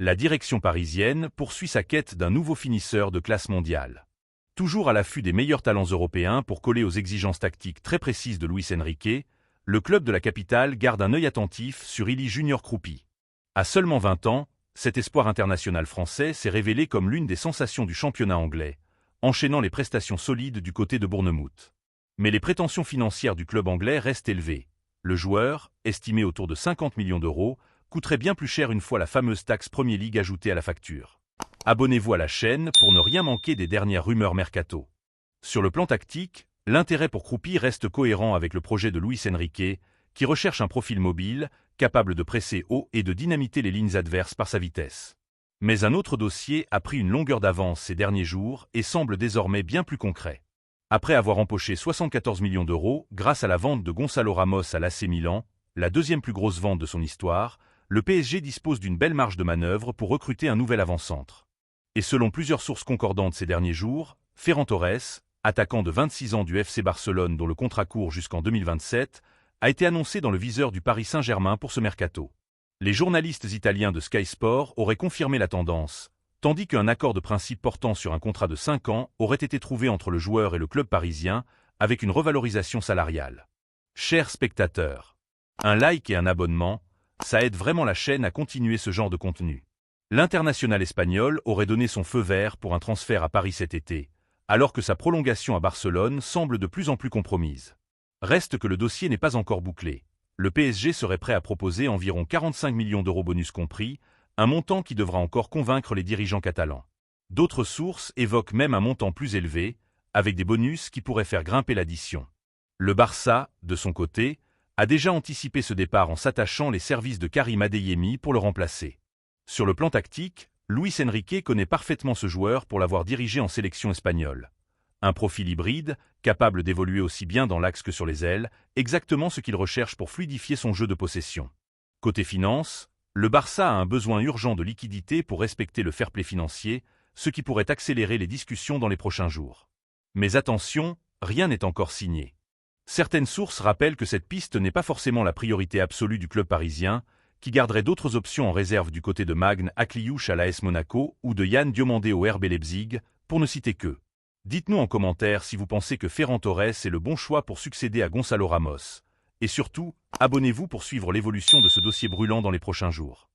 La direction parisienne poursuit sa quête d'un nouveau finisseur de classe mondiale. Toujours à l'affût des meilleurs talents européens pour coller aux exigences tactiques très précises de Luis Enrique, le club de la capitale garde un œil attentif sur Ili Junior Kroupi. À seulement 20 ans, cet espoir international français s'est révélé comme l'une des sensations du championnat anglais, enchaînant les prestations solides du côté de Bournemouth. Mais les prétentions financières du club anglais restent élevées. Le joueur, estimé autour de 50 millions d'euros, coûterait bien plus cher une fois la fameuse taxe Premier League ajoutée à la facture. Abonnez-vous à la chaîne pour ne rien manquer des dernières rumeurs mercato. Sur le plan tactique, l'intérêt pour Kroupi reste cohérent avec le projet de Luis Enrique, qui recherche un profil mobile, capable de presser haut et de dynamiter les lignes adverses par sa vitesse. Mais un autre dossier a pris une longueur d'avance ces derniers jours et semble désormais bien plus concret. Après avoir empoché 74 millions d'euros grâce à la vente de Gonçalo Ramos à l'AC Milan, la deuxième plus grosse vente de son histoire, le PSG dispose d'une belle marge de manœuvre pour recruter un nouvel avant-centre. Et selon plusieurs sources concordantes ces derniers jours, Ferran Torres, attaquant de 26 ans du FC Barcelone dont le contrat court jusqu'en 2027, a été annoncé dans le viseur du Paris Saint-Germain pour ce mercato. Les journalistes italiens de Sky Sport auraient confirmé la tendance, tandis qu'un accord de principe portant sur un contrat de 5 ans aurait été trouvé entre le joueur et le club parisien, avec une revalorisation salariale. Chers spectateurs, un like et un abonnement, ça aide vraiment la chaîne à continuer ce genre de contenu. L'international espagnol aurait donné son feu vert pour un transfert à Paris cet été, alors que sa prolongation à Barcelone semble de plus en plus compromise. Reste que le dossier n'est pas encore bouclé. Le PSG serait prêt à proposer environ 45 millions d'euros bonus compris, un montant qui devra encore convaincre les dirigeants catalans. D'autres sources évoquent même un montant plus élevé, avec des bonus qui pourraient faire grimper l'addition. Le Barça, de son côté, a déjà anticipé ce départ en s'attachant les services de Karim Adeyemi pour le remplacer. Sur le plan tactique, Luis Enrique connaît parfaitement ce joueur pour l'avoir dirigé en sélection espagnole. Un profil hybride, capable d'évoluer aussi bien dans l'axe que sur les ailes, exactement ce qu'il recherche pour fluidifier son jeu de possession. Côté finance, le Barça a un besoin urgent de liquidité pour respecter le fair-play financier, ce qui pourrait accélérer les discussions dans les prochains jours. Mais attention, rien n'est encore signé. Certaines sources rappellent que cette piste n'est pas forcément la priorité absolue du club parisien, qui garderait d'autres options en réserve du côté de Magne Akliouche à l'AS Monaco ou de Yann Diomandé au RB Leipzig, pour ne citer qu'eux. Dites-nous en commentaire si vous pensez que Ferran Torres est le bon choix pour succéder à Gonçalo Ramos. Et surtout, abonnez-vous pour suivre l'évolution de ce dossier brûlant dans les prochains jours.